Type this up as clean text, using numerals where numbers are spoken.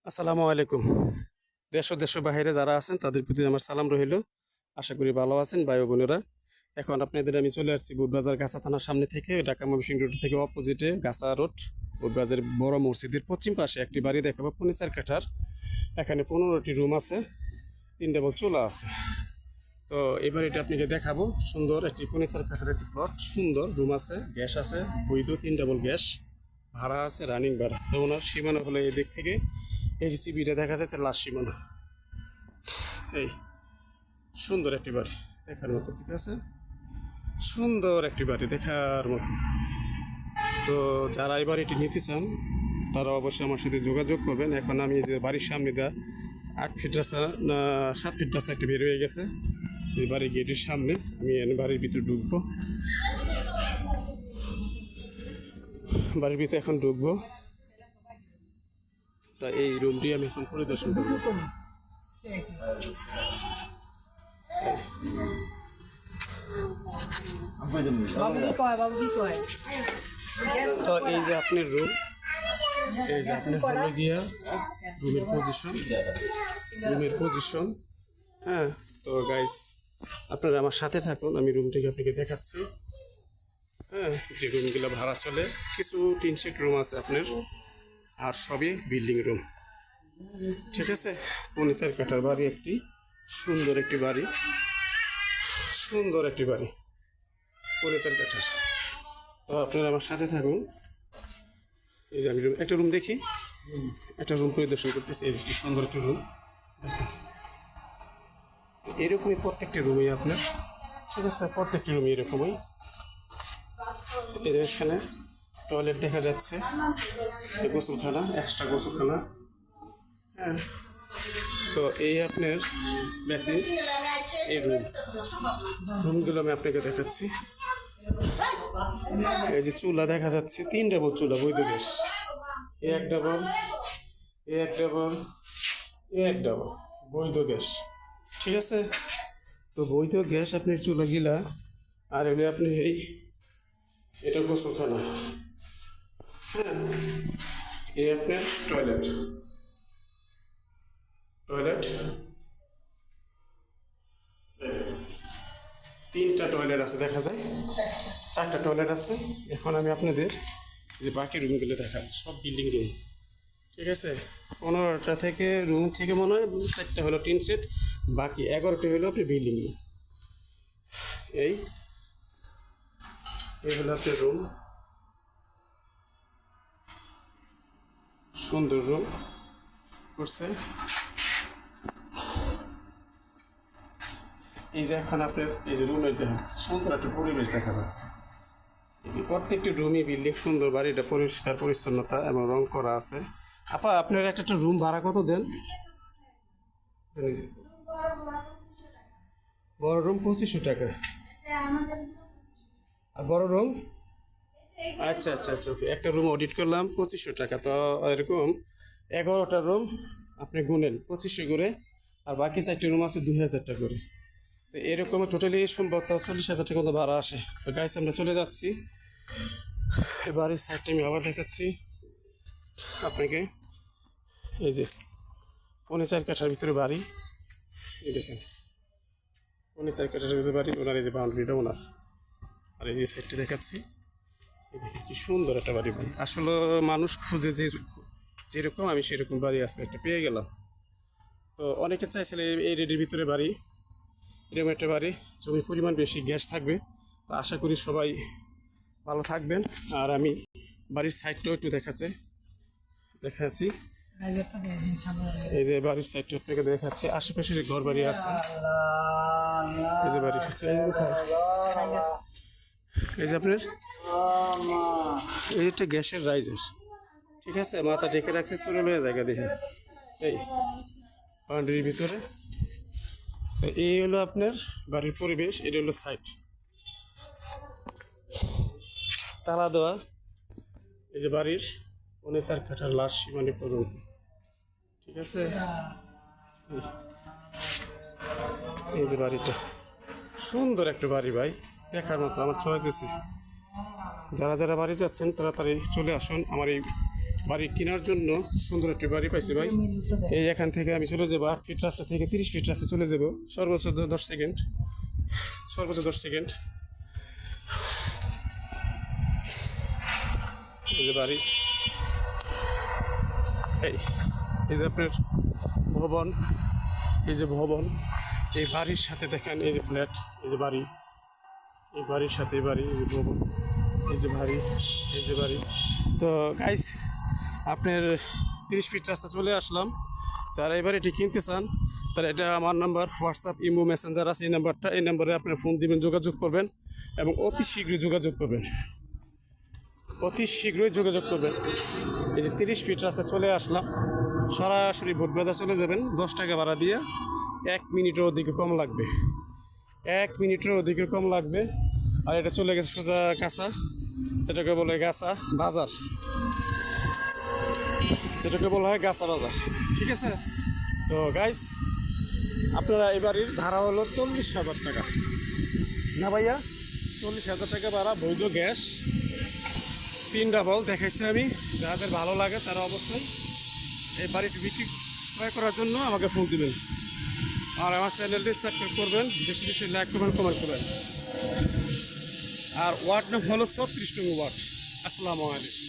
আসসালামু আলাইকুম। দেশ ও দেশের বাহিরে যারা আছেন তাদের প্রতি আমার সালাম রইল। আশা করি ভালো আছেন ভাই ও বোনেরা। এখন আপনাদের আমি চলে আসছি বুটবাজার গাছা থানার সামনে থেকে, ঢাকা ময়মনসিংহ রোড থেকে অপোজিটে গাছা রোড, বুটবাজার বড় মসজিদের পশ্চিম পাশে একটি বাড়ি দেখাবো, ফার্নিচার কাঠার। এখানে 15টি রুম আছে, 3 ডাবল চুলা আছে। তো এই বাড়িটা আপনাকে দেখাবো। সুন্দর একটি ফার্নিচার কাঠার একটি প্লট, সুন্দর রুম আছে, গ্যাস আছে, বৈধ 3 ডাবল গ্যাস, ভাড়া আছে, রানিং ভাড়া। তো ওনার সীমানা হলো এই দিক থেকে এই যে চিবিটা দেখা যাচ্ছে লাস্ট সীমানা। এই সুন্দর একটি বাড়ি দেখার মতো, ঠিক আছে, সুন্দর একটি বাড়ি দেখার মতো। তো যারা এই বাড়িটি নিতে চান তারা অবশ্যই আমার সাথে যোগাযোগ করবেন। এখন আমি যে বাড়ির সামনে দেওয়া 8 ফিট রাস্তা না 7 ফিট রাস্তা একটি বের হয়ে গেছে এই বাড়ির গেটের সামনে। আমি বাড়ির ভিতরে ঢুকবো, বাড়ির ভিতরে এখন ঢুকবো। তা এই রুমটি আমি এখন পরিদর্শন করবো। তো এই যে আপনার রুম, এই যে আপনার হলো গিয়া রুমের পজিশন। হ্যাঁ, তো গাইস আপনারা আমার সাথে থাকুন, আমি রুমটিকে আপনাকে দেখাচ্ছি। হ্যাঁ, যে রুমগুলো ভাড়া চলে, কিছু 3 সেট রুম আছে আপনার, আর সবই বিল্ডিং রুম, ঠিক আছে। ফার্নিচার কাঠার বাড়ি, একটি সুন্দর একটি বাড়ি, সুন্দর একটি বাড়ি ফার্নিচার কাঠার। তো আপনারা আমার সাথে থাকুন। এই যে আমি একটা রুম দেখি, একটা রুম পরিদর্শন করতেছি। এই যে সুন্দর একটি রুম, এরকমই প্রত্যেকটি রুমই আপনার, ঠিক আছে, প্রত্যেকটি রুমই এরকমই। এখানে টয়লেট দেখা যাচ্ছে, গোসলখানা, এক্সট্রা গোসলখানা। হ্যাঁ, তো এই আপনার ম্যাচিং এই রুমগুলো আমি আপনাকে দেখাচ্ছি। এই যে চুলা দেখা যাচ্ছে, 3 ডাবল চুলা, বৈধ গ্যাস, এক ডাবল, এক ডাবল, এক ডাবল, বৈধ গ্যাস, ঠিক আছে। তো বৈধ গ্যাস আপনার চুলা গিলা। আর এগুলো আপনি এটা গোসলখানা। হ্যাঁ, এই আপনার টয়লেট, টয়লেট 3টা টয়লেট আছে, দেখা যায় 4টা টয়লেট আছে। এখন আমি আপনাদের যে বাকি রুমগুলো দেখাবো, সব বিল্ডিং রুম, ঠিক আছে। 15টা থেকে রুম থেকে মনে হয় 4টা হলো 3 সেট, বাকি 11টা হলো আপনি বিল্ডিং রুম। এই হলো আপনার রুম, সুন্দর রুম করছে। এই যে এখন আপনার এই যে রুমের দেখেন, সুন্দর একটা পরিবেশ দেখা যাচ্ছে। এই যে প্রত্যেকটি রুমই বিল্ডিং, সুন্দর, বাড়িটা পরিষ্কার পরিচ্ছন্নতা এবং রং করা আছে। আপা আপনার একটা রুম ভাড়া কত দেন? বড় রুম 2500 টাকা, আর বড় রুম, আচ্ছা আচ্ছা আচ্ছা, ওকে। একটা রুম অডিট করলাম 2500 টাকা। তো এরকম 11টা রুম আপনি গুনেন 2500 করে, আর বাকি 4টি রুম আছে 2000 টাকা করে। তো এরকম টোটালি সম্ভবত 40,000 টাকা মতো ভাড়া আসে। তো গাইস আমরা চলে যাচ্ছি, বাড়ির সাইডটা আমি আবার দেখাচ্ছি আপনাকে। এই যে 4 কাঠার ভিতরে বাড়ি, এই দেখেন 4 কাঠার ভিতরে বাড়ি, ওনার এই যে বাউন্ডারিটা ওনার। আর এই যে সাইডটা দেখাচ্ছি, এই দেখেন কি সুন্দর একটা বাড়ি। ভাই আসলে মানুষ খুঁজে যে যেরকম, আমি সেরকম বাড়ি আছে একটা পেয়ে গেলাম। তো অনেকে চাইছিল এই রেডির ভিতরে বাড়ি, এরকম একটা বাড়ি, জমি পরিমাণ বেশি, গ্যাস থাকবে। তো আশা করি সবাই ভালো থাকবেন। আর আমি বাড়ির সাইডটাও একটু দেখাচ্ছি। এই যে বাড়ির সাইডটা আপনাকে দেখাচ্ছি, আশেপাশে যে ঘর বাড়ি আছে, এই যে বাড়ি, এই যে আপনার এই একটা গ্যাসের রাইজার, ঠিক আছে, মাথা ডেকে রাখছে, চলে লয়ে জায়গা দেখে এই বাউন্ডারির ভিতরে। তো এই হলো আপনার বাড়ির পরিবেশ, এটা হলো সাইড, তালা দেওয়া। এই যে বাড়ির 4 কাঠার লাস্ট সীমানা পর্যন্ত, ঠিক আছে। এই যে বাড়িটা, সুন্দর একটা বাড়ি ভাই, দেখার মতো, আমার চয়েস আছে। যারা যারা বাড়ি যাচ্ছেন তাড়াতাড়ি চলে আসুন আমার এই বাড়ি কেনার জন্য সুন্দর একটি বাড়ি পাইছি ভাই। এই এখান থেকে আমি চলে যাবো 8 ফিট রাস্তা থেকে 30 ফিট রাস্তা চলে যাবো, সর্বোচ্চ 10 সেকেন্ড, সর্বোচ্চ 10 সেকেন্ড। এই যে বাড়ি, এই যে আপনার ভবন, এই যে ভবন, এই বাড়ির সাথে দেখেন এই যে ফ্ল্যাট, এই যে বাড়ি, এই বাড়ির সাথে এই বাড়ি, এই যে ভবন, এই যে বাড়ি, এই যে বাড়ি। তো গাইস আপনার 30 ফিট রাস্তা চলে আসলাম। যারা এই বাড়িটি কিনতে চান তাহলে এটা আমার নাম্বার, হোয়াটসঅ্যাপ, ইমো, মেসেঞ্জার আছে এই নাম্বারটা, এই নাম্বারে আপনার ফোন দিবেন, যোগাযোগ করবেন এবং অতি শীঘ্রই যোগাযোগ করবেন, অতি শীঘ্রই যোগাযোগ করবেন। এই যে 30 ফিট রাস্তা চলে আসলাম, সরাসরি ভোটবাজার চলে যাবেন 10 টাকা ভাড়া দিয়ে, 1 মিনিটের ওদিকে কম লাগবে, 1 মিনিটের ওদিকে কম লাগবে। আর এটা চলে গেছে সোজা কাঁচা, যেটাকে বলে গাছা বাজার, যেটাকে বলা হয় গাছা বাজার, ঠিক আছে? তো গাইস আপনারা এই বাড়ির ভাড়া হলো 40,000 টাকা, না ভাইয়া 40,000 টাকা ভাড়া, বৈধ গ্যাস, 3 ডাবল দেখাইছি আমি। যাদের ভালো লাগে তারা অবশ্যই এই বাড়িটি বিক্রি ক্রয় করার জন্য আমাকে ফোন দেবেন। আর আমার চ্যানেলটি সাবস্ক্রাইব করবেন, বেশি বেশি লাইক করবেন, কমেন্ট করবেন। আর ওয়ার্ড নাম হলো 36 নং ওয়ার্ড। আসসালামু আলাইকুম।